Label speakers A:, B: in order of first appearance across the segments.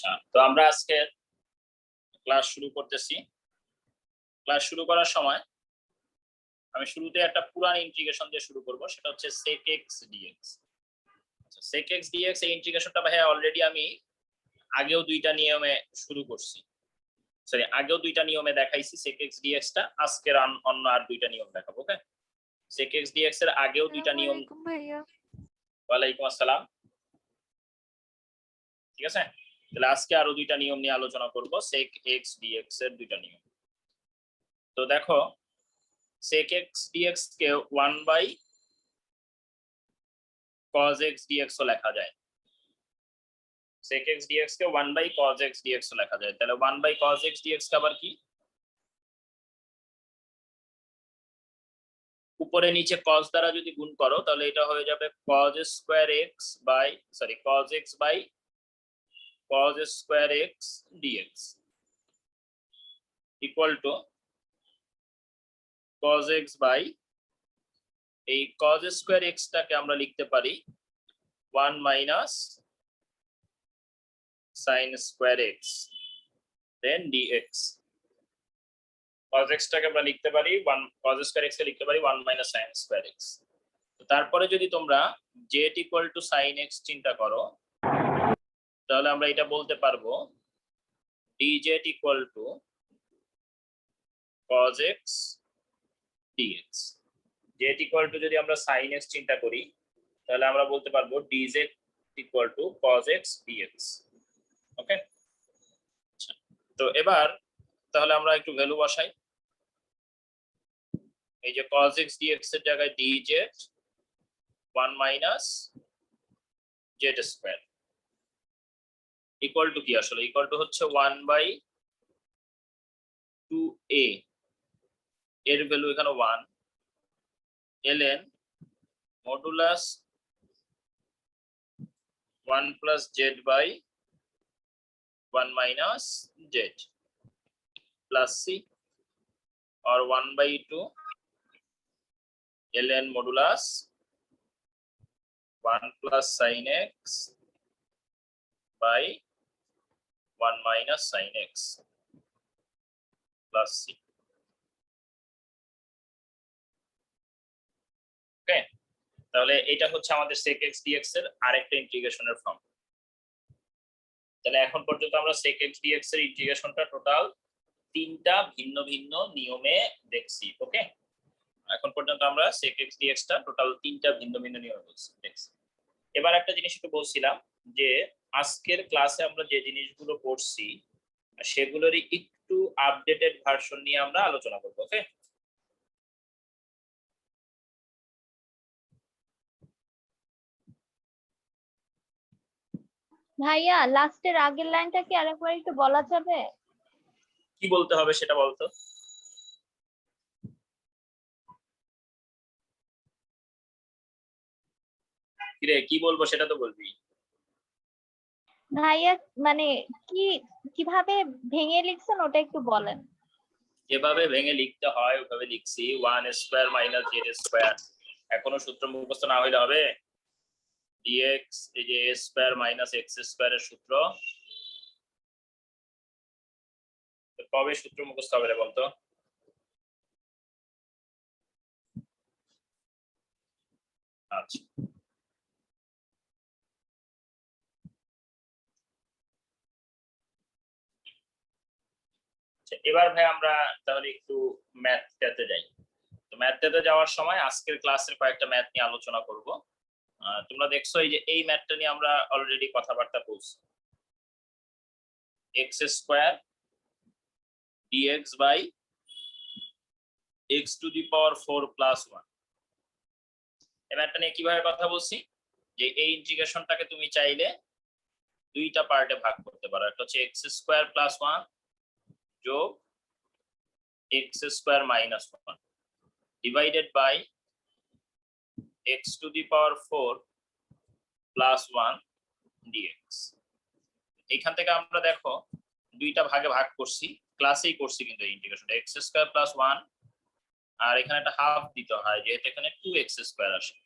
A: আচ্ছা, তো আমরা আজকে ক্লাস শুরু করতেছি। ক্লাস শুরু করার সময় আমি শুরুতে একটা পুরান ইন্টিগ্রেশন দিয়ে শুরু করব, সেটা হচ্ছে sec x dx। আচ্ছা, sec x dx এই ইন্টিগ্রেশনটা ভাই অলরেডি আমি আগেও দুইটা নিয়মে শুরু করছি, সরি আগেও দুইটা নিয়মে দেখাইছি sec x dx টা। আজকের অন্য আর দুইটা নিয়ম দেখাবো। ওকে, sec x dx এর আগেও দুইটা নিয়ম। ওয়ালাইকুম আসসালাম। ঠিক আছে, তাহলে আজকে আরো দুইটা নিয়ম নিয়ে আলোচনা করব, sec x dx এর দুইটা নিয়ম। তো দেখো, sec x dx কে 1/cos x dx ও লেখা যায়। sec x dx কে 1/cos x dx ও লেখা যায়। তাহলে 1/cos x dx টা আবার কি? উপরে নিচে cos দ্বারা যদি গুণ করো তাহলে এটা হয়ে যাবে cos square x by cos x by cos square x dx equal to cos x by এই cos স্কয়ার x টাকে আমরা লিখতে পারি 1 minus sin square x then dx। cos x টাকে আমরা লিখতে পারি 1 cos স্কয়ার x কে লিখতে পারি 1 মাইনাস sin স্কয়ার x। তো তারপরে যদি তোমরা z equal two sin x চিন্তা করো তাহলে আমরা এটা বলতে পারবো dz equal to cos x dx। z equal two যদি আমরা sin x চিন্তা করি তাহলে আমরা বলতে পারবো dz equal to cos x dx। ওকে, তো এবার তাহলে আমরা একটু ভ্যালু বসাই। এই যে cos x dx এর জায়গায় dz 1 minus z square equal to কি? আসলে ইকুয়াল টু হচ্ছে 1/2a, এর ভ্যালু এখানে 1, ln modulus 1 plus z by 1 minus z plus c और 1/2 ln modulus 1 plus sin x by 1 minus sin x plus c। Okay, তাহলে এটা হচ্ছে আমাদের sec x dx এর আরেকটা ইন্টিগ্রেশনের ফর্ম। তাহলে এখন পর্যন্ত আমরা sec x dx এর ইন্টিগ্রেশনটা টোটাল তিনটা ভিন্ন ভিন্ন নিয়মে দেখছি। ওকে, এখন পর্যন্ত আমরা sec x dx টা টোটাল তিনটা ভিন্ন ভিন্ন নিয়মে দেখছি। এবার একটা জিনিস একটু বলছিলাম যে আজকের ক্লাসে আমরা যে জিনিসগুলো পড়ছি সেগুলোরই একটু আপডেটেড ভার্সন নিয়ে আমরা আলোচনা করব। ওকে,
B: ভাইয়া লাস্টের আগের লাইনটা কি আরেকবার একটু বলা যাবে?
A: কি বলতে হবে সেটা বলতো। কিরে কি বলবো সেটা তো বলবি।
B: ভাইয়া মানে কি কিভাবে ভেঙে লিখছেন ওটা একটু বলেন।
A: যেভাবে ভেঙে লিখতে হয় ওভাবে লিখছি, 1 স্কয়ার মাইনাস z স্কয়ার। এখনো সূত্র মুখস্থ না হইলে হবে? dx এই যে a স্কয়ার মাইনাস x স্কয়ারের সূত্র, কবে সূত্র মুখস্থ হবে রে বলতো? আচ্ছা, এবার ভাই আমরা তাহলে একটু ম্যাথটাতে যাই। তো ম্যাথটাতে যাওয়ার সময় আজকের ক্লাসের কয়েকটা ম্যাথ নিয়ে আলোচনা করব। তোমরা দেখছো এই যে এই ম্যাথটা নিয়ে আমরা অলরেডি কথাবার্তা বলছি, x square dx by x to the power 4 plus 1। এই ম্যাথটা নিয়ে কিভাবে কথা বলছি যে এই ইন্টিগ্রেশনটাকে তুমি চাইলে দুইটা পার্টে ভাগ করতে পারো, একটা হচ্ছে x স্কয়ার প্লাস 1 যোগ x square minus 1 divided by x to the power 4 plus 1 dx। এখান থেকে আমরা দেখো দুইটা ভাগে ভাগ করছি, ক্লাসেই করছি কিন্তু এই ইন্টিগ্রেশনটা x স্কয়ার প্লাস 1, আর এখানে একটা হাফ দিতে হয় যেহেতু এখানে 2x স্কয়ার আসে,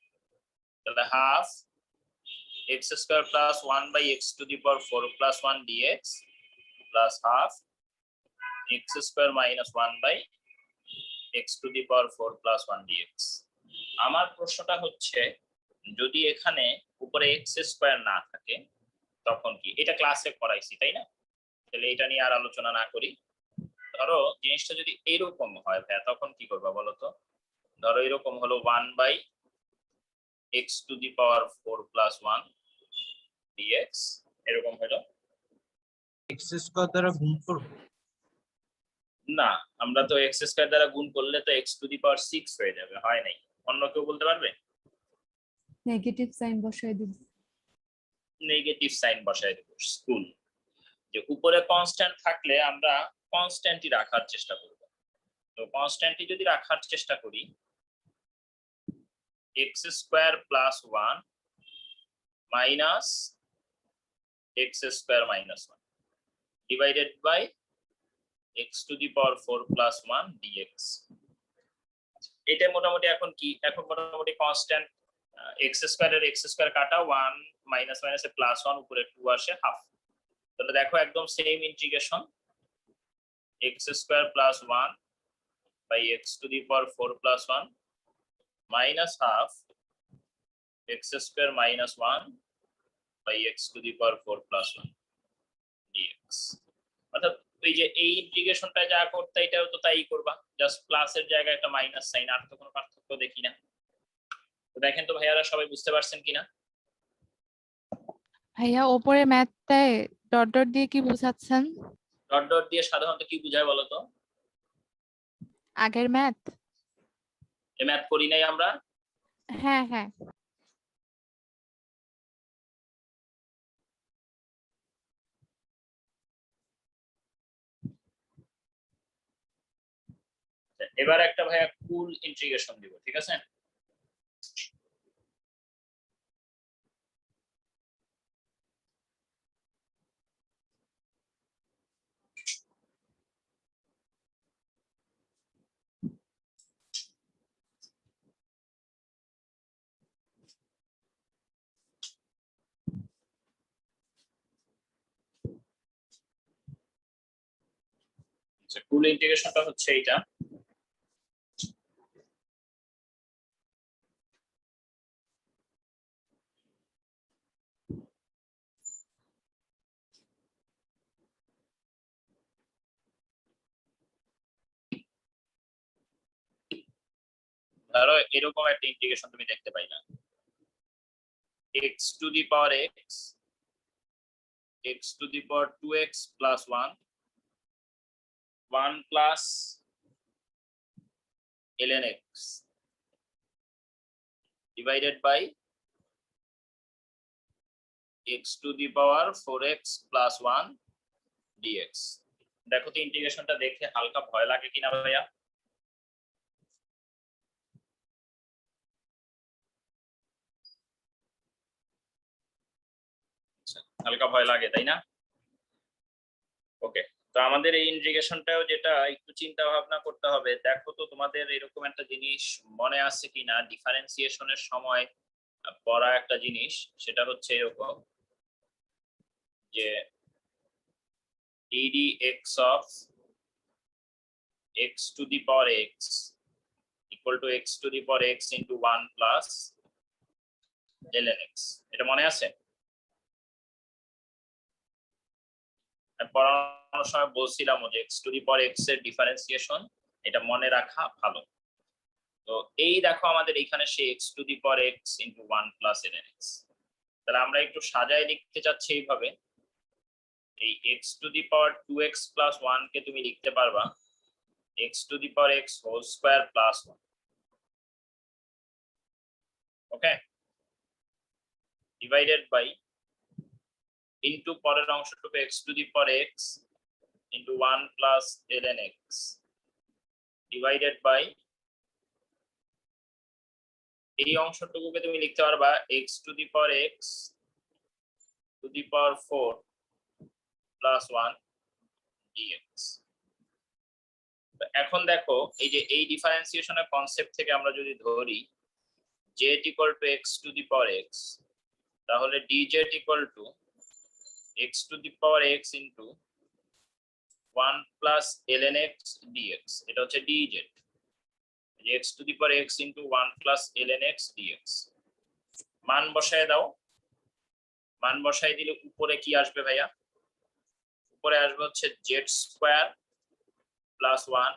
A: তাহলে half x square plus 1 by x to the power 4 plus 1 dx plus half x square minus 1 by x to the power 4 plus 1 dx। আমার প্রশ্নটা হচ্ছে যদি এখানে উপরে x স্কয়ার না থাকে তখন কি? এটা ক্লাসে পড়াইছি তাই না? তাহলে এটা নিয়ে আর আলোচনা না করি। ধরো জিনিসটা যদি এরকম হয় ভাইয়া তখন কি করবা বলো তো? ধরো এরকম হলো 1 by x to the power 4 plus 1 dx এরকম হলো।
C: x স্কয়ার দ্বারা গুণ করব
A: না, আমরা তো x স্কয়ার দ্বারা গুণ করলে তো x to the power 6 হয়ে যাবে, হয় নাই? অন্য কেউ বলতে পারবে?
D: নেগেটিভ সাইন বসাই দিব।
A: নেগেটিভ সাইন বসায় দেব। স্কুল যে উপরে কনস্ট্যান্ট থাকলে আমরা কনস্ট্যান্টই রাখার চেষ্টা করব। তো কনস্ট্যান্টই যদি রাখার চেষ্টা করি x square plus 1 minus x square minus 1 divided by x to the power 4 plus 1 dx। এটা মোটামুটি এখন কি? এখন মোটামুটি কনস্ট্যান্ট x স্কয়ার এর x স্কয়ার কাটা 1 মাইনাস মাইনাসে প্লাস 1 উপরে 2 আসে হাফ। তাহলে দেখো একদম same integration x square plus 1 by x to the power 4 plus 1 minus half x square minus 1 by x to the power 4 plus 1 dx। অর্থাৎ এই যে এই ইন্টিগ্রেশনটা যা করতে এটাও তো তাই করবা, জাস্ট প্লাসের জায়গায় একটা মাইনাস সাইন, আর তো কোনো পার্থক্য দেখি না। তো দেখেন তো ভাইয়ারা সবাই বুঝতে পারছেন কিনা?
D: ভাইয়া ওপরে ম্যাথটায় ডট ডট দিয়ে কি বোঝাচ্ছেন?
A: ডট ডট দিয়ে সাধারণত কি বোঝায় বলো তো?
D: আগের ম্যাথ?
A: এই ম্যাথ করি নাই আমরা?
D: হ্যাঁ হ্যাঁ।
A: এবার একটা ভাইয়া কুল ইন্টিগ্রেশন দিব, ঠিক আছে? কুল ইন্টিগ্রেশনটা হচ্ছে এইটা। ধরো এরকম একটা ইন্টিগ্রেশন তুমি দেখতে পাইলা, x to the power x to the power 2x plus 1 plus ln x divided by x to the power 4x plus 1 dx। দেখো তো ইন্টিগ্রেশনটা দেখে হালকা ভয় লাগে কিনা ভাইয়া? হালকা ভয় লাগে তাই না? ওকে, তো আমাদের এই ইন্টিগ্রেশনটাও যেটা একটু চিন্তা ভাবনা করতে হবে। দেখো তো তোমাদের এরকম একটা জিনিস মনে আছে কিনা ডিফারেন্সিয়েশনের সময় পড়া একটা জিনিস, সেটা হচ্ছে এরকম যে ddx of x to the power x equal to x to the power x into 1 plus ln x। এটা মনে আছে? পড়ানোর সময় বলছিলাম যে x to the power x এর ডিফারেন্সিয়েশন এটা মনে রাখা ভালো। তো এই দেখো আমাদের এখানে সে x to the power x into 1 plus ln x। তাহলে আমরা একটু সাজায় লিখতে চাচ্ছি এইভাবে, এই x to the power 2x plus 1 কে তুমি লিখতে পারবা x to the power x whole square plus 1। Okay, divided by into পরের অংশটুকু x to the power x into 1 plus ln x divided by এই অংশটুকুকে তুমি লিখতে পারবা x to the power x to the power 4 plus 1 dx। এখন দেখো এই যে এই ডিফারেন্সিয়েশনের কনসেপ্ট থেকে আমরা যদি ধরি z equal to x to the power x তাহলে dz equal to x to the power x into 1 plus ln x dx, এটা হচ্ছে dz, x to the power x into 1 plus ln x dx। মান বসায় দাও, মান বসায় দিলে উপরে কি আসবে ভাইয়া? উপরে আসবে হচ্ছে z square plus 1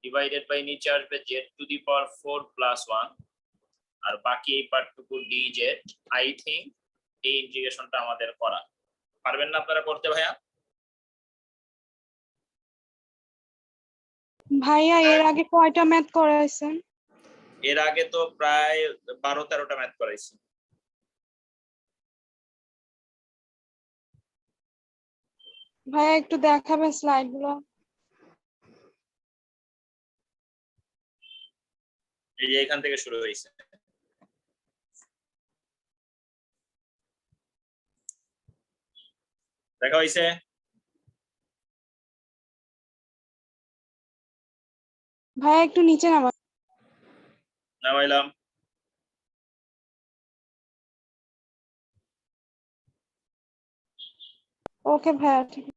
A: divided by নিচে আসবে z to the power 4 plus 1, আর বাকি এই পার্টটুকু dz। আই থিংক এই ইন্টিগ্রেশনটা আমাদের করা পারবেন না আপনারা করতে ভাইয়া?
E: ভাইয়া এর আগে কয়টা ম্যাথ করাইছেন?
A: এর আগে তো প্রায় 12-13টা ম্যাথ করাইছি।
E: ভাইয়া একটু দেখাবেন স্লাইড গুলো?
A: এই যে এখান থেকে শুরু হয়েছে। দেখা হয়েছে?
E: ভাইয়া একটু নিচে নামা।
A: নামাইলাম।
E: ওকে ভাইয়া, ঠিক আছে।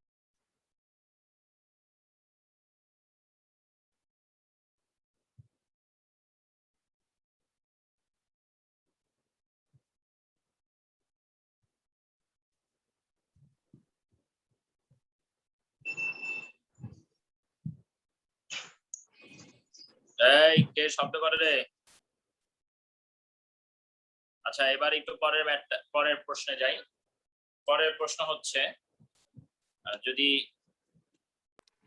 A: এই কে শব্দ করে রে? আচ্ছা এবার একটু পরের প্রশ্নে যাই। পরের প্রশ্ন হচ্ছে যদি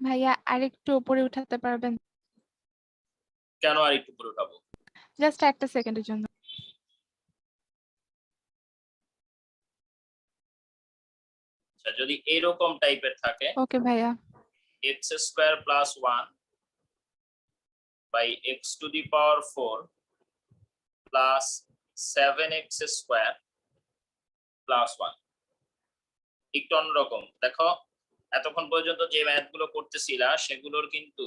D: ভাইয়া আরেকটু উপরে উঠাতে পারবেন?
A: কেন আর একটু উপরে উঠাবো?
D: জাস্ট একটা সেকেন্ডের জন্য।
A: আচ্ছা যদি এরকম টাইপের থাকে,
D: ওকে ভাইয়া।
A: x square plus 1 by x to the power 4 plus 7x square plus 1, একটু অন্যরকম। দেখো এতক্ষণ পর্যন্ত যে ম্যাথ গুলো করতেছিলা সেগুলোর কিন্তু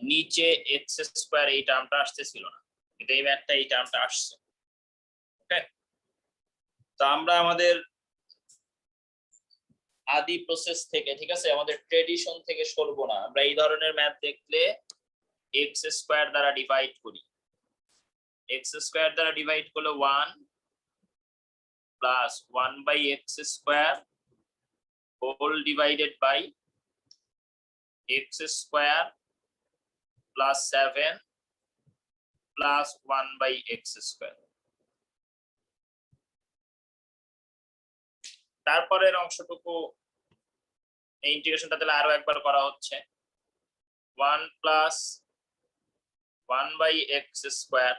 A: নিচে এক্স স্কয়ার এই টার্মটা আসতেছিল না, কিন্তু এই ম্যাথটা এই টার্মটা আসছে। ওকে, তো আমরা আমাদের আদি প্রসেস থেকে, ঠিক আছে, আমাদের ট্রেডিশন থেকে সরবো না। আমরা এই ধরনের ম্যাথ দেখলে এক্স স্কয়ার দ্বারা ডিভাইড করি। এক্স স্কয়ার দ্বারা ডিভাইড করলে 1 plus 1 by x square whole divided by x square plus 7 plus 1 by x square. তারপরের অংশটুকু এই ইন্টিগ্রেশনটা তাহলে আরো একবার করা হচ্ছে। 1 প্লাস 1 বাই এক্স স্কয়ার,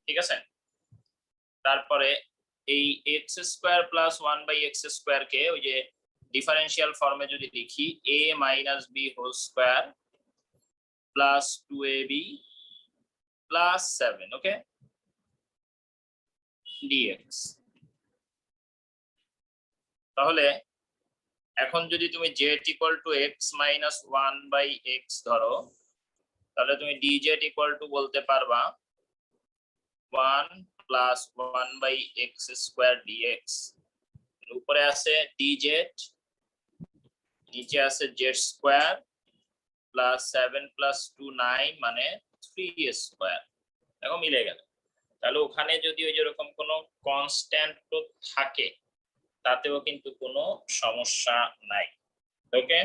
A: ঠিক আছে। তারপরে এই X square plus 1 by x square কে ওই যে ডিফারেন্সিয়াল ফর্মে যদি লিখি a minus b whole square plus 2ab plus 7, okay, dx। তাহলে এখন যদি তুমি z equal to x minus 1 by x ধরো, তাহলে তুমি dz ইকুয়াল টু বলতে পারবা 1 plus 1 by x square dx। উপরে আছে dz, নিচে আছে z স্কয়ার প্লাস 7 প্লাস 2 9 মানে 3 স্কয়ার। দেখো মিলে গেল। তাহলে ওখানে যদি ওই যেরকম কোনো কনস্ট্যান্ট থাকে তাতেও কিন্তু কোনো সমস্যা নাই। ওকে,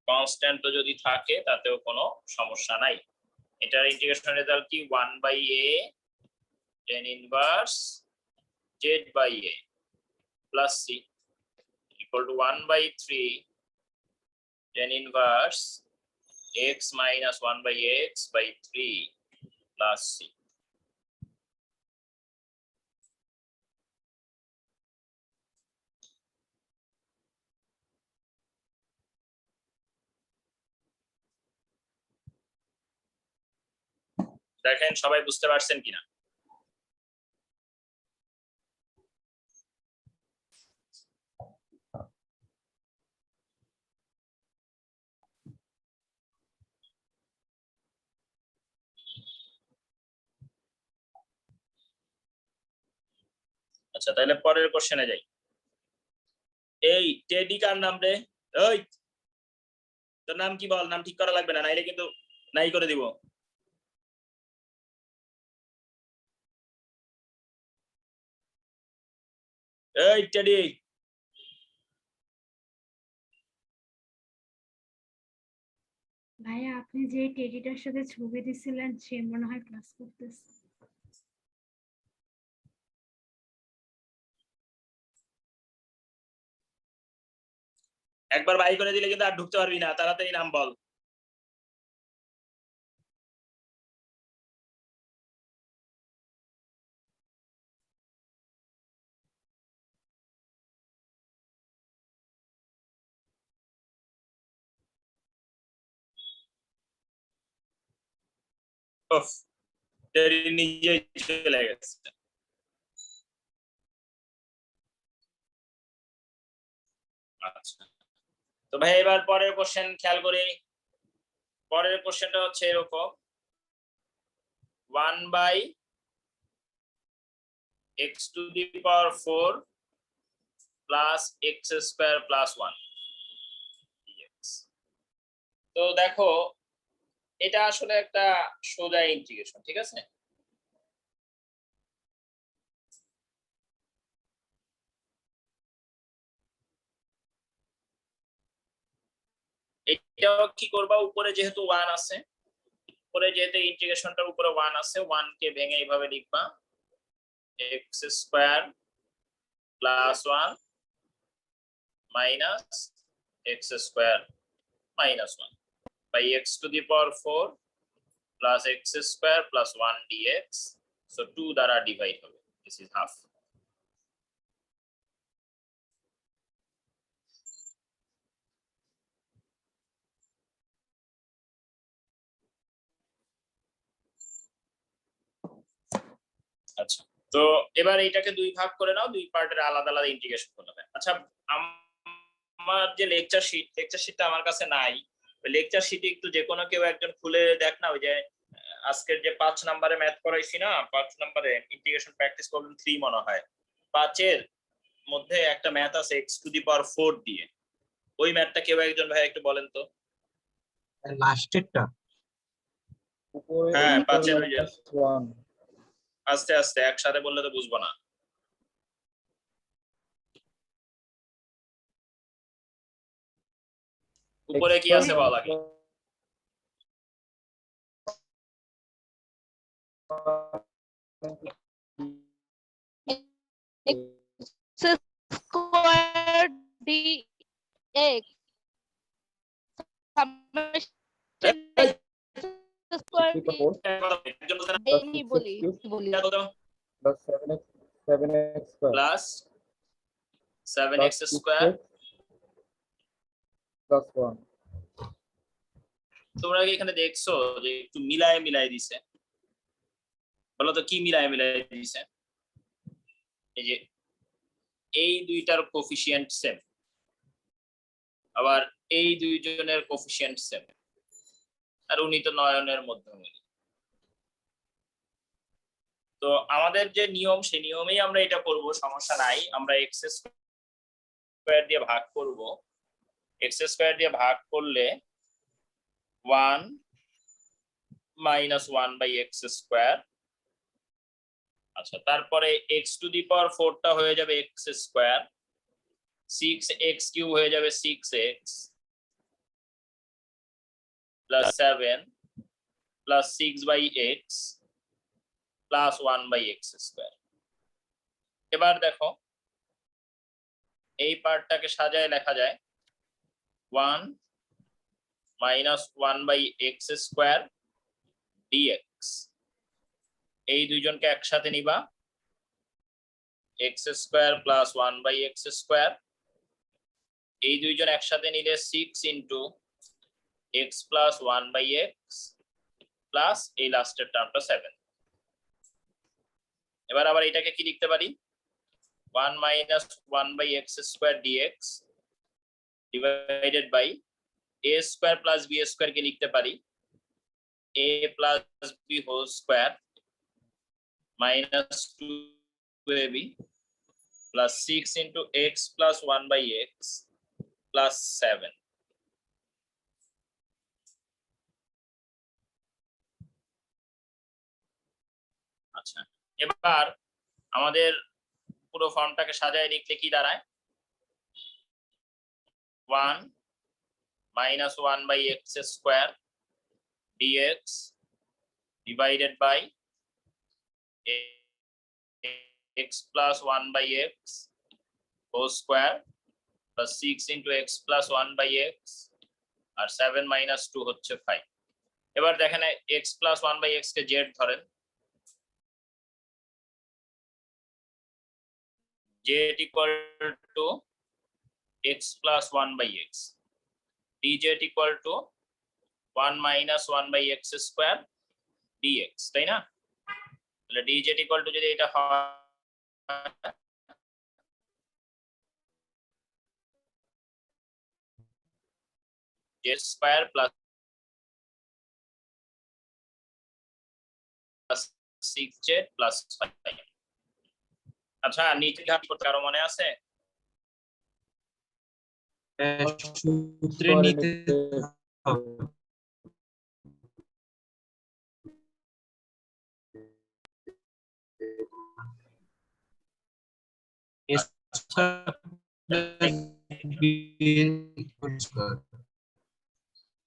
A: কনস্ট্যান্ট যদি থাকে তাতেও কোনো সমস্যা নাই। এটার ইন্টিগ্রেশন রেজাল্ট কি 1 by a tan inverse z by a plus c equal to 1 by 3 tan inverse x minus 1 by x by 3 plus c। দেখেন সবাই বুঝতে পারছেন কিনা? আচ্ছা তাহলে পরের কোশ্চেনে যাই। এই টেডি কার নাম রে? ওই তোর নাম কি বল, নাম ঠিক করা লাগবে না, নাইলে কিন্তু নাই করে দিব। এই টেডি,
F: ভাইয়া আপনি যে টেডিটার সাথে ছবি দিছিলেন সে মনে হয় ক্লাস করতেছে।
A: একবার বাই করে দিলে কিন্তু আর ঢুকতে পারবি না, তাড়াতাড়ি নাম বল। উফ, টেডি নিজেই চলে গেছে। আচ্ছা তো ভাই এবার পরের কোশ্চেন খেয়াল করি। পরের কোশ্চেনটা হচ্ছে এরকম, 1/x⁴ plus x² plus 1 dx। তো দেখো এটা আসলে একটা সোজা ইন্টিগ্রেশন, ঠিক আছে? এটাও কি করবা, উপরে যেহেতু 1 আছে, উপরে যেহেতু ইন্টিগ্রেশনটার উপরে 1 আছে, 1 কে ভেঙে এইভাবে লিখবা x² plus 1 minus x² minus 1 by x⁴ plus x² plus 1 dx। So 2 দ্বারা ডিভাইড হবে, দিস ইজ হাফ। আচ্ছা তো এবার এটাকে দুই ভাগ করে নাও, দুই পার্টের আলাদা আলাদা ইন্টিগ্রেশন করতে হবে। আচ্ছা আমার যে লেকচার শিটটা আমার কাছে নাই, ওই লেকচার শিটে একটু যে কোনো কেউ একজন খুলে দেখ না, ওই যে আজকের যে 5 নম্বরে ম্যাথ করাইছি না, 5 নম্বরে ইন্টিগ্রেশন প্র্যাকটিস প্রবলেম 3 মনে হয়, 5-এর মধ্যে একটা ম্যাথ আছে x⁴ দিয়ে, ওই ম্যাথটা কেউ একজন ভাই একটু বলেন তো।
C: লাস্টেরটা
A: হ্যাঁ 5-এর ওই যে, আস্তে আস্তে একসাথে বললে তো বুঝবো না। উপরে কি আছে বল আগে।
B: স্কোয়ার dx সামেশন স্কোয়ার
A: একজন বলছে না,
B: আমি বলি
A: প্লাস 7x² তোমরা কি এখানে দেখছো যে একটু মিলায় মিলায় দিছে? বলো তো কি মিলায় মিলায় দিছে? এই যে এই দুইটার কোফিশিয়েন্ট সেম, আবার এই দুইজনের কোফিশিয়েন্ট সেম, আর উনি তো নয়নের মধ্যমণি। তো আমাদের যে নিয়ম সেই নিয়মেই আমরা এটা করব, সমস্যা নাই। আমরা x² দিয়ে ভাগ করব, x² দিয়ে ভাগ করলে 1 - 1/x²। আচ্ছা তারপরে x⁴ টা হয়ে যাবে x², 6x³ হয়ে যাবে 6x plus 7 plus 6/x plus 1/x²। এবার দেখো এই পার্টটাকে সাজায় লেখা যায় 1 - 1/x² dx। এই দুইজনকে একসাথে নিবা, x² প্লাস 1/x²। এই দুইজন একসাথে নিলে 6 × x প্লাস 1/x প্লাস এই লাস্টের টার্মটা 7। এবার আবার এটাকে কি লিখতে পারি, 1 - 1/x² dx divided by a² plus b² কে লিখতে পারি a plus b whole square minus 2ab plus 6 into x plus 1 by x plus 7। আচ্ছা, এবার আমাদের পুরো ফর্মটাকে সাজায় লিখলে কি দাঁড়ায়? 1 minus 1 by x square dx divided by x plus 1 by x whole square plus 6 into x plus 1 by x R 7 minus 2 হচ্ছে 5। এবার দেখেন x plus 1 by x K z ধরেন, z equal to x plus 1 by x, dz equal to 1 minus 1 by x square dx, তাই না? তাহলে dz equal to যদি এটা হয় z square plus 6z plus 5। আচ্ছা, নিচে ঘাট করতে কারো মনে আছে?
C: সূত্রে নিতে হবে।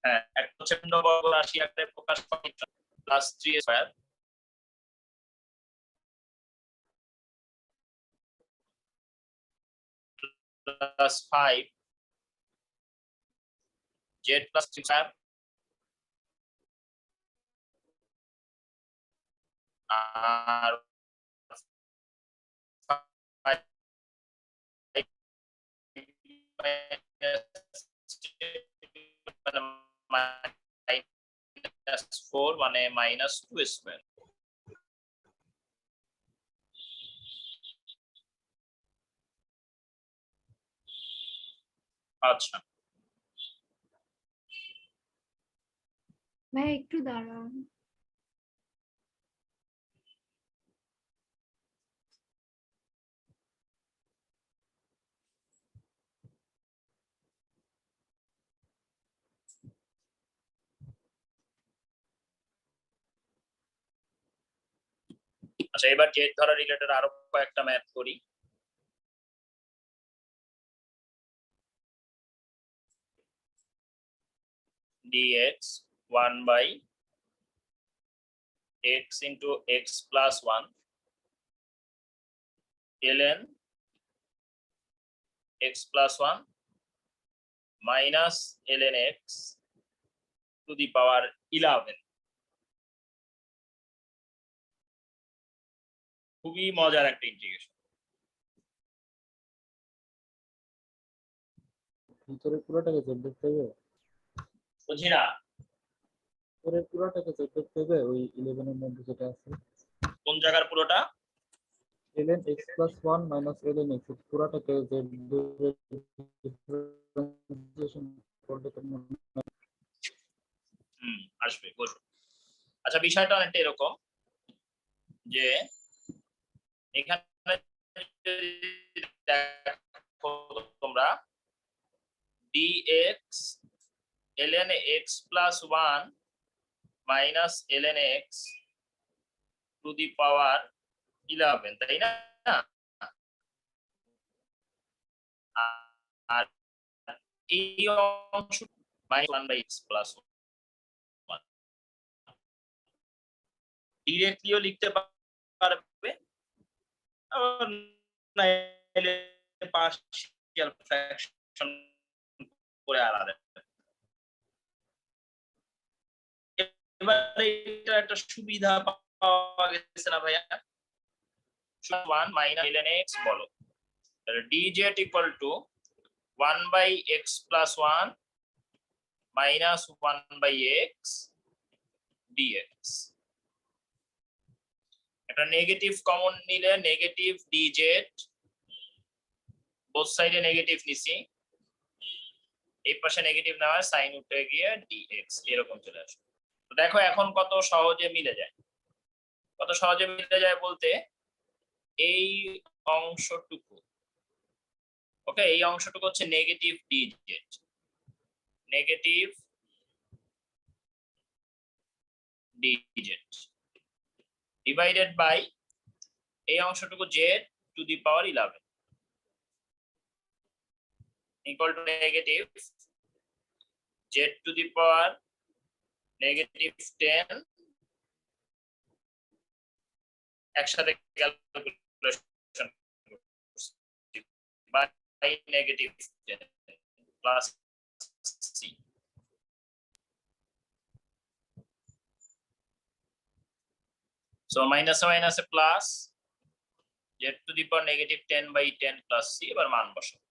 A: হ্যাঁ, একটা হচ্ছে পূর্ণবর্গ রাশি আকারে প্রকাশ পায় plus 3 square plus 5 z plus 3 square আর 5 4 মানে মাইনাস 2 স্কয়ার। আচ্ছা,
F: ভাই একটু দাঁড়ান।
A: আচ্ছা, এবার জেড ধরা রিলেটেড আরো কয়েকটা ম্যাথ করি। dx 1 by x into x plus 1 ln x plus 1 minus ln x to the power 11। খুবই মজার একটা ইন্টিগ্রেশন।
G: ভিতরে পুরোটাকে যোগ করতে হবে,
A: বুঝি না
G: ভিতরে পুরোটাকে যোগ করতে হবে ওই 11 এর মধ্যে যেটা আছে
A: কোন জায়গার পুরোটা?
G: ln x plus 1 minus ln x পুরোটাকে যোগ করে ডিফারেন্সিয়েশন করলে তো মনে হয়
A: আসবে, বলবো। আচ্ছা, বিষয়টা অনেকটা এরকম যে এখানে যদি দেখো তোমরা dx ln x plus 1 minus ln x to the power 11, তাই না? আর এই অংশ minus 1 by x plus 1 ডিরেক্টলিও লিখতে পারবে, আবার নাইলে পার্শিয়াল ফ্র্যাকশন করে আলাদা। এবারে এটা একটা সুবিধা পাওয়া গেছে না ভাইয়া? 1 minus ln x বলো, তাহলে dz equal to 1 by x plus 1 minus 1 by x dx। একটা নেগেটিভ কমন নিলে নেগেটিভ dz, বোথ সাইডে নেগেটিভ নিছি, এই পাশে নেগেটিভ নেওয়া সাইন উঠে গিয়ে dx এরকম চলে আসবে। তো দেখো এখন কত সহজে মিলে যায়। কত সহজে মিলে যায় বলতে এই অংশটুকু ওকে, এই অংশটুকু হচ্ছে negative d z, negative d z divided by এই অংশটুকু z to the power 11 equal to negative z to the power negative 10 একসাথে calculation by negative 10 plus c. So মাইনাসে মাইনাসে plus z to the power negative 10 by 10 plus c. এবার মান বসাও।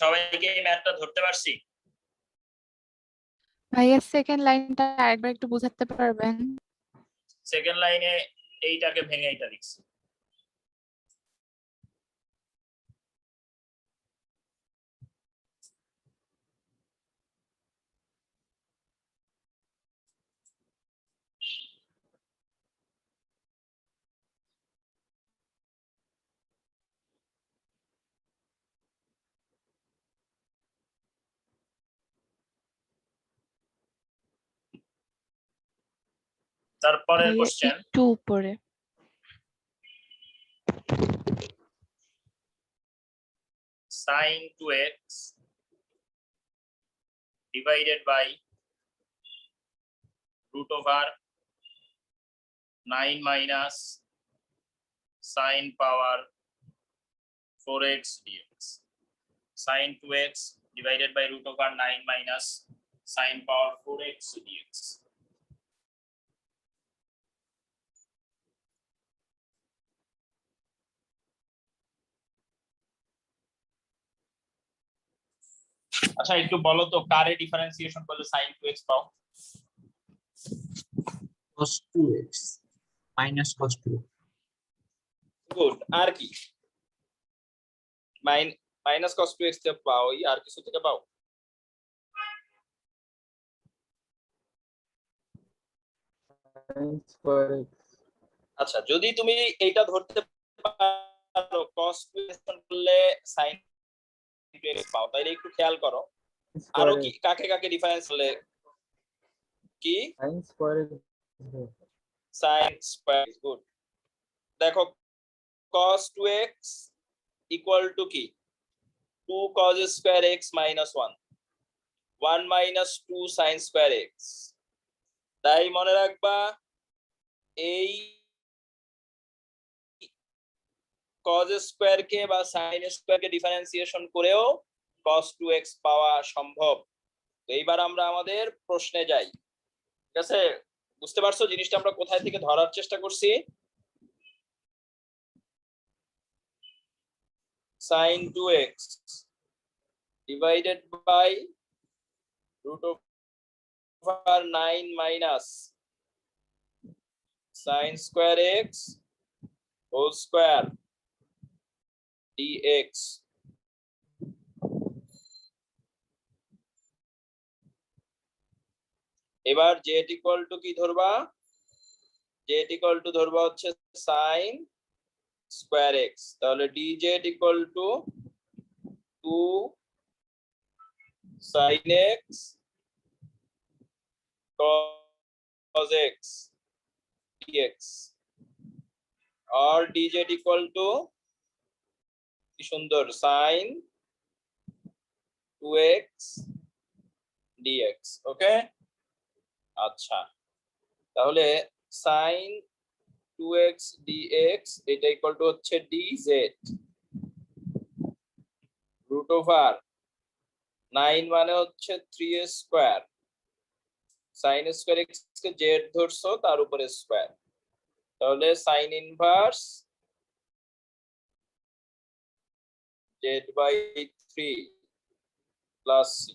A: সবাইকে এই ম্যাথটা ধরতে পারছি?
D: ভাইয়া সেকেন্ড লাইনটা আরেকবার একটু বোঝাতে পারবেন?
A: সেকেন্ড লাইনে এইটাকে ভেঙে এইটা লিখছি। তারপরের
D: ভাইয়া
A: কোশ্চেন,
D: একটু উপরে।
A: sin 2x divided by root over 9 minus sin power 4x dx. Sin 2x divided by root over 9 minus sin power 4x dx. আচ্ছা একটু বলো তো কারে ডিফারেন্সিয়েশন করলে sin 2x পাও?
C: cos 2x minus cos 2.
A: Good. আর কি? মাইনাস cos 2x থেকে পাও, আর কিছু থেকে পাও?
G: sin square x
A: আচ্ছা যদি তুমি এইটা ধরতে পারো cos 2x করলে sin 2x পাও, তাহলে একটু খেয়াল করো আরো
G: square
A: কি
G: x
A: কাকে কাকে ডিফারেন্স হলে কি
G: sin square x
A: sin square. Good. দেখো cos 2x ইকুয়াল টু কি 2 cos square x minus 1 1 minus 2 sin square x। তাই মনে রাখবা এই cos স্কয়ার কে বা sin স্কয়ার কে ডিফারেন্সিয়েশন করেও cos 2x পাওয়া সম্ভব। তো এইবার আমরা আমাদের প্রশ্নে যাই। ঠিক আছে, বুঝতে পারছো জিনিসটা আমরা কোথায় থেকে ধরার চেষ্টা করছি? sin 2x divided by root over 9 minus sin square x whole square dx. এবার z ইকুয়াল টু কি ধরবা? z ইকুয়াল টু ধরবা হচ্ছে sin স্কয়ার x। তাহলে dz equal two 2 sin x cos x dx or dz equal to কি সুন্দর sin 2x dx। ওকে, আচ্ছা তাহলে sin 2x dx এটা ইকুয়াল টু হচ্ছে dz রুট ওভার 9 মানে হচ্ছে 3a square sin square x কে z ধরছো তার উপরে স্কয়ার, তাহলে sin inverse z by 3 plus c।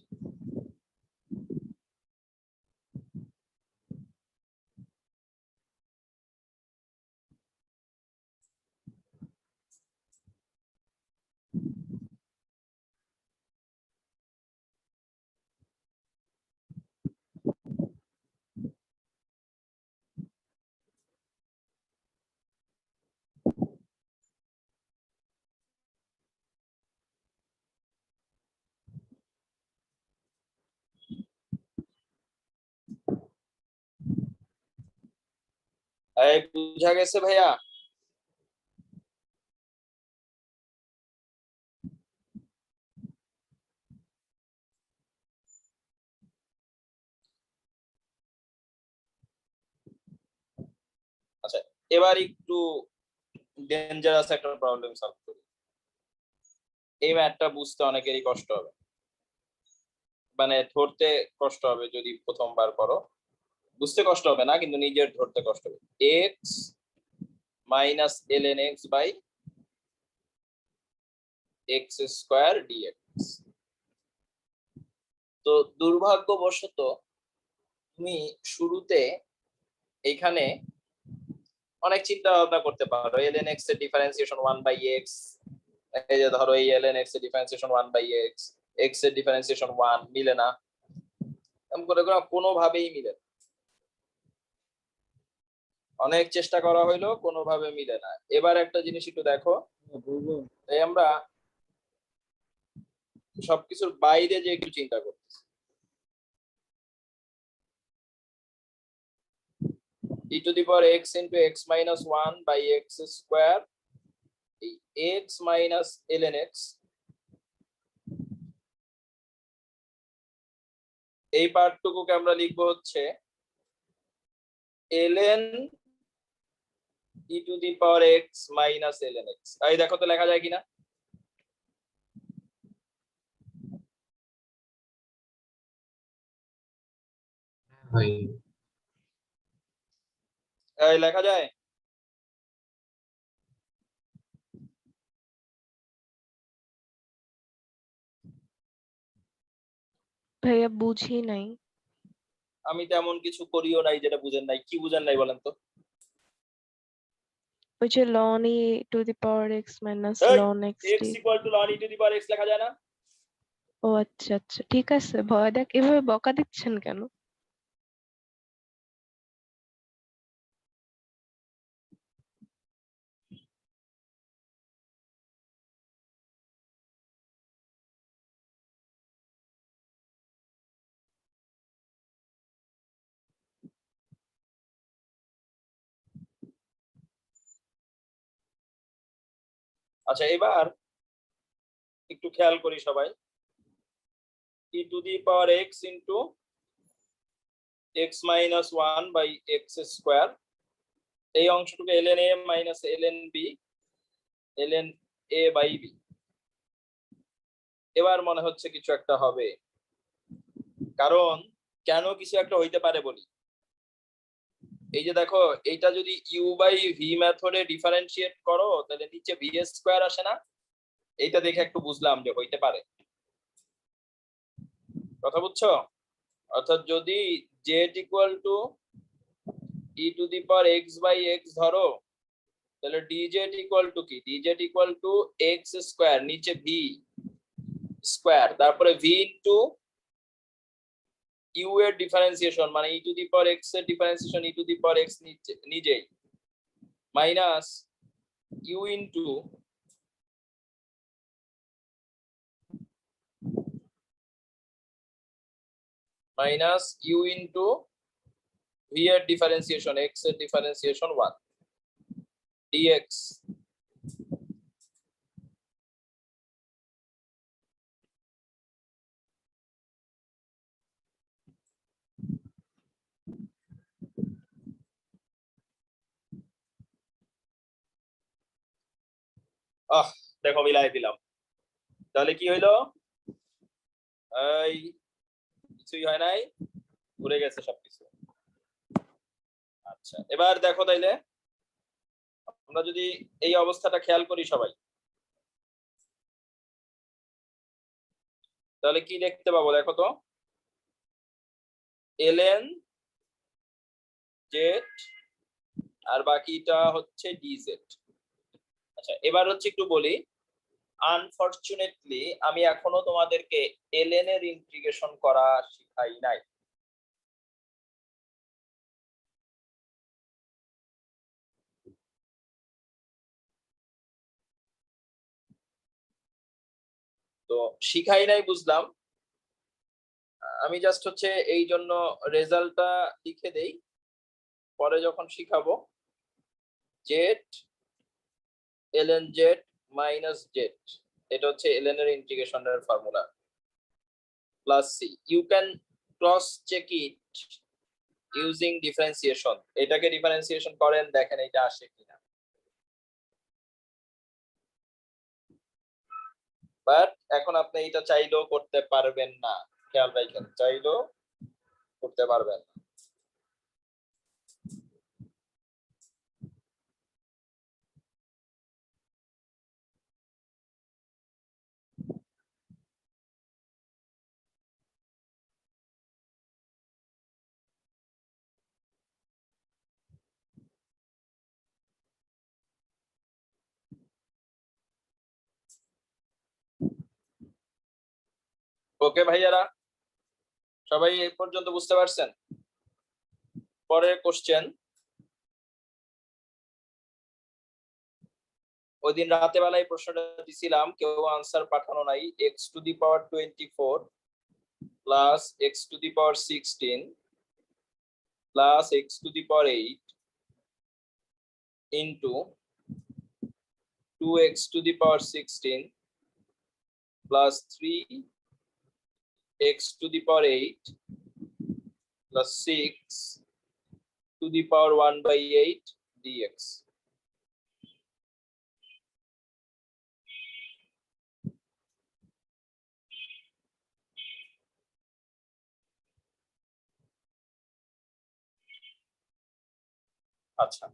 A: এই বুঝা গেছে ভাইয়া? আচ্ছা, এবার একটু ডেঞ্জারাস একটা প্রবলেম সলভ করি। এই ম্যাথটা বুঝতে অনেকেরই কষ্ট হবে, মানে ধরতে কষ্ট হবে যদি প্রথমবার করো। বুঝতে কষ্ট হবে না, কিন্তু নিজের ধরতে কষ্ট হবে। X minus ln x by x square d x. তো দুর্ভাগ্যবশত তুমি শুরুতে এখানে অনেক চিন্তা ভাবনা করতে পারো। ln x এর ডিফারেন্সিয়েশন 1/x, এই যে ধরো এই ln x এর ডিফারেন্সিয়েশন 1/x, x এর ডিফারেন্সিয়েশন 1 মিলে না, এরকম করে কোনোভাবেই মিলে না। অনেক চেষ্টা করা হইলো, কোনোভাবে মিলে না। এবার একটা জিনিস একটু দেখো,
G: বুঝলো?
A: তাই আমরা সবকিছুর বাইরে যে একটু চিন্তা করতেছি। e to the power x into x minus 1 by x square, এই x minus ln x, এই পার্টটুকুকে আমরা লিখবো হচ্ছে ln e to the power x minus ln x। তাই দেখো তো লেখা যায় কিনা?
C: ভাই
A: এই লেখা যায়?
H: ভাইয়া বুঝি নাই।
A: আমি তেমন কিছু করিও নাই যেটা বুঝেন নাই। কি বুঝেন নাই বলেন তো?
H: ওই যে ln e to the power x minus
A: এই,
H: ln x
A: x equal to ln e to the power x লেখা যায় না?
H: ও আচ্ছা আচ্ছা, ঠিক আছে। ভয় দেখ, এভাবে বকা দিচ্ছেন কেন?
A: আচ্ছা, এবার একটু খেয়াল করি সবাই। e to the power x into x minus 1 by x square, এই অংশটুকু ln a minus ln b ln a by b। এবার মনে হচ্ছে কিছু একটা হবে, কারণ কেন কিছু একটা হইতে পারে বলি। এই যে দেখো, এইটা যদি u বাই v মেথডে ডিফারেন্সিয়েট করো তাহলে নিচে v স্কয়ার আসে না? এইটা দেখে একটু বুঝলাম যে হইতে পারে। কথা বুঝছো? অর্থাৎ যদি z equal to e to the power x by x ধরো, তাহলে dz ইকুয়াল টু কি? dz equal to x square, নিচে v স্কয়ার, তারপরে v ইনটু u এর ডিফারেন্সিয়েশন, মানে e to the power x এর differentiation e to the power x নিজেই, minus u into minus u into v এর differentiation x এর differentiation 1 dx। দেখো মিলাই দিলাম। তাহলে কি হইলো? এই কিছুই হয় নাই, ঘুরে গেছে সবকিছু। আচ্ছা, এবার দেখো তাইলে আমরা যদি এই অবস্থাটা খেয়াল করি সবাই, তাহলে কি দেখতে পাবো দেখো তো? ln z আর বাকিটা হচ্ছে dz। আচ্ছা, এবার হচ্ছে একটু বলি, আনফরচুনেটলি আমি এখনো তোমাদেরকে ln এর ইন্টিগ্রেশন করা শিখাই নাই। তো শিখাই নাই বুঝলাম, আমি জাস্ট হচ্ছে এই জন্য রেজাল্টটা লিখে দেই, পরে যখন শিখাবো Z ln Z minus Z, এটা হচ্ছে ln এর ইন্টিগ্রেশনের formula, plus C. You can cross check it using differentiation, এটাকে ডিফারেন্সিয়েশন করেন, দেখেন এটা আসে কিনা। বাট এখন আপনি এটা চাইলেও করতে পারবেন না, খেয়াল রাখবেন, চাইলেও করতে পারবেন না। ওকে ভাইয়ারা, সবাই এই পর্যন্ত বুঝতে পারছেন? পরের কোশ্চেন, ওই দিন রাতে বেলায় প্রশ্নটা দিছিলাম, কেউ আনসার পাঠানো নাই। X two the power 24 plus x two the power 16 plus x two the power 8 into 2x to the power 16 plus 3x to the power 8 plus 6 to the power 1 by 8 dx. আচ্ছা,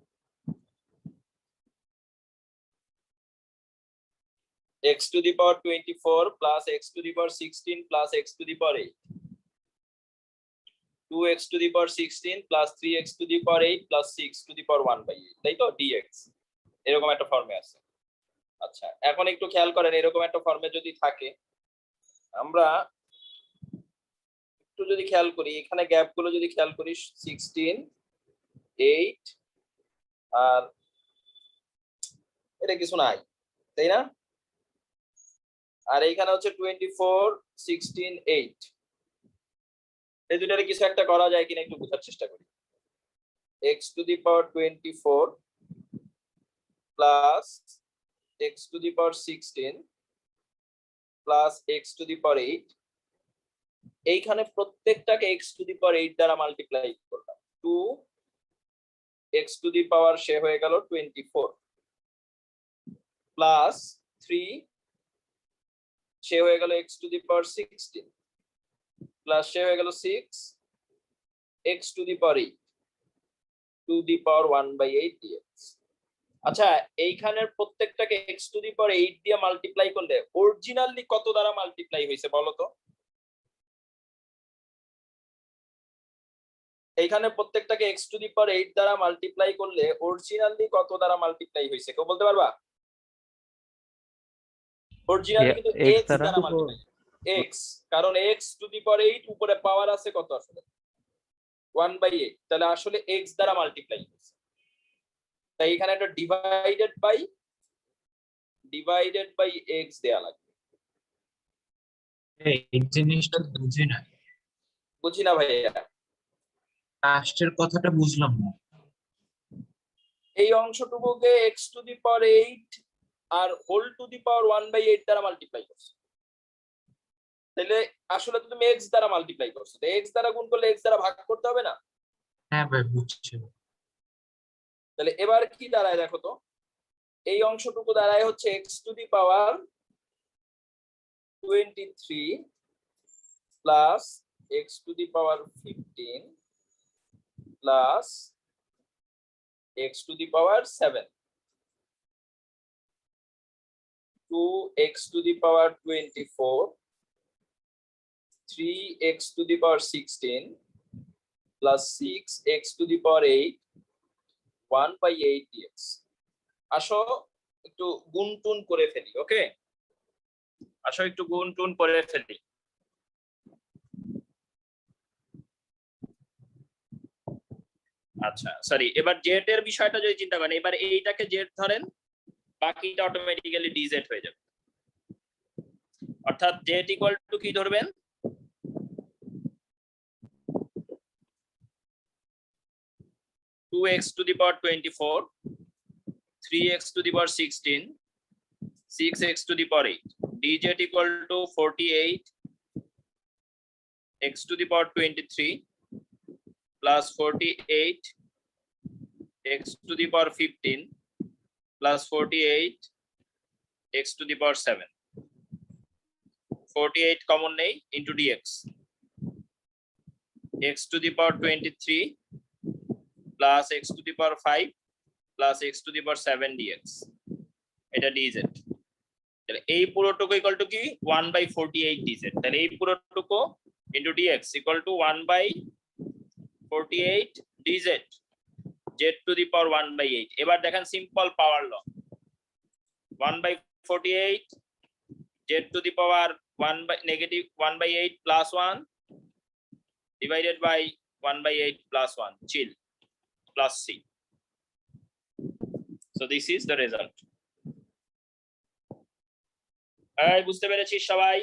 A: x to the power 24 plus x to the power 16 plus x to the power 8, 2x to the power 16 plus 3x to the power 8 plus 6 to the power 1 by 8, তাই তো dx, এরকম একটা ফর্মে আছে। আচ্ছা, এখন একটু খেয়াল করেন, এরকম একটা ফর্মে যদি থাকে, আমরা একটু যদি খেয়াল করি, এখানে গ্যাপ গুলো যদি খেয়াল করি, 16 8 আর এটা কিছু নাই, তাই না? আর এইখানে হচ্ছে 24 16 8, এই দুটারে কিছু একটা করা যায় কিনা একটু বোঝার চেষ্টা করি। x to the power 24 plus x to the power 16 plus x to the power 8, এইখানে প্রত্যেকটাকে x to the power 8 দ্বারা মাল্টিপ্লাই করলাম। 2 x to the power সে হয়ে গেল 24 প্লাস 3 সে হয়ে গেল x to the power 16 plus সে হয়ে গেল 6 x to the power 8 to the power 1 by 8 dx। আচ্ছা, এইখানের প্রত্যেকটাকে x to the power 8 দিয়ে মাল্টিপ্লাই করলে অরিজিনালি কত দ্বারা মাল্টিপ্লাই হয়েছে বলো তো? এইখানে প্রত্যেকটাকে x to the power 8 দ্বারা মাল্টিপ্লাই করলে অরিজিনালি কত দ্বারা মাল্টিপ্লাই হয়েছে কেউ বলতে পারবা? অরিজিনালি কিন্তু x দ্বারা মাল্টিপ্লাই, x, কারণ x to the power 8 উপরে পাওয়ার আছে কত আসলে 1 by 8, তাহলে আসলে x দ্বারা মাল্টিপ্লাই হয়েছে, তাই এখানে একটা ডিভাইডেড বাই x দেয়া লাগবে।
C: এই জিনিসটা বুঝি না,
A: বুঝি না ভাইয়া,
C: লাস্টের কথাটা বুঝলাম না।
A: এই অংশটুকুকে x to the power 8 আর whole to the power 1 by 8 দ্বারা মাল্টিপ্লাই করছো, তাহলে আসলে তো তুমি x দ্বারা মাল্টিপ্লাই করছো, তো x দ্বারা গুণ করলে x দ্বারা ভাগ করতে হবে না?
C: হ্যাঁ ভাই, বুঝছি।
A: তাহলে এবার কি দাঁড়ায় দেখো তো, এই অংশটুকু দাঁড়ায় হচ্ছে x to the power 23 plus x to the power 15 plus x to the power 7, 2x to the power 24 3x to the power 16 plus 6x to the power 8 1 by 8 dx। আসো একটু গুণ টুন করে ফেলি, ওকে? আসো একটু গুণ টুন করে ফেলি। আচ্ছা সরি, এবার জেড এর বিষয়টা যদি চিন্তা করেন, এবার এইটাকে জেড ধরেন, বাকিটা অটোমেটিক্যালি ডিজেড হয়ে যাবে, অর্থাৎ জেড ইকুয়াল টু কি ধরবেন, 2x to the power 24 3x to the power 16, 6x to the power 8. dz equal to 48 x to the power 23 plus 48 x to the power 15 plus 48 x to the power 7. 48 common নেই into dx. x to the power 23 plus x to the power 5 plus x to the power 7 dx. এটা dz. তাহলে এই পুরোটুকু equal to কি 1 by 48 dz. তাহলে এই পুরোটুকু into dx equal to 1 by 48 dz, z to the power 1 by 8. এবার দেখেন simple power law, 1 by 48 z to the power 1 by negative 1 by 8 plus 1 divided by 1 by 8 plus 1 chill plus c. So this is the result. এই বুঝতে পেরেছিস সবাই?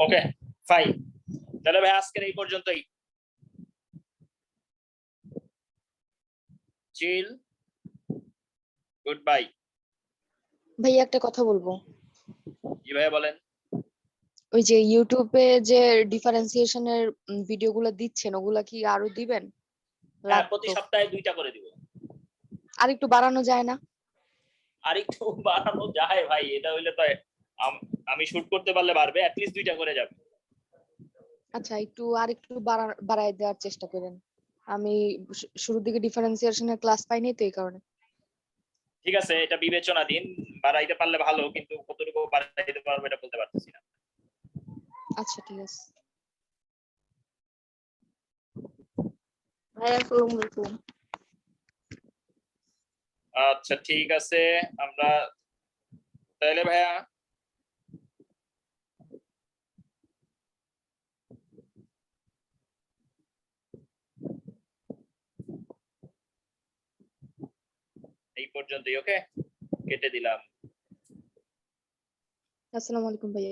A: Okay fine, তাহলে ভাই আজকের এই পর্যন্তই। চিল, গুড বাই।
I: ভাইয়া একটা কথা বলবো,
A: জি ভাইয়া বলেন।
I: ওই যে ইউটিউবে যে ডিফারেন্সিয়েশনের ভিডিওগুলো দিচ্ছেন ওগুলা কি আরো দিবেন?
A: হ্যাঁ, প্রতি সপ্তাহে 2টা করে দিব।
I: আর একটু বাড়ানো যায় না?
A: আর একটু বাড়ানো যায় ভাই, এটা হইলে তো আমি শুট করতে পারলে বাড়বে, অ্যাট লিস্ট 2টা করে যাবে।
I: আচ্ছা, আর একটু বাড়ায় দেওয়ার চেষ্টা করেন। আমি শুরুর দিকে ডিফারেন্সিয়েশনের ক্লাস পাইনি তো এই কারণে।
A: ঠিক আছে, এটা বিবেচনা দিন, বাড়াইতে পারলে ভালো, কিন্তু কতটুকু বাড়াইতে পারবো এটা বলতে পারতেছি না।
I: আচ্ছা ঠিক আছে
B: ভাইয়া, আসসালামু আলাইকুম।
A: আচ্ছা ঠিক আছে, আমরা তাহলে ভাইয়া এই পর্যন্তই। ওকে, কেটে দিলাম।
I: আসসালামু আলাইকুম ভাইয়া।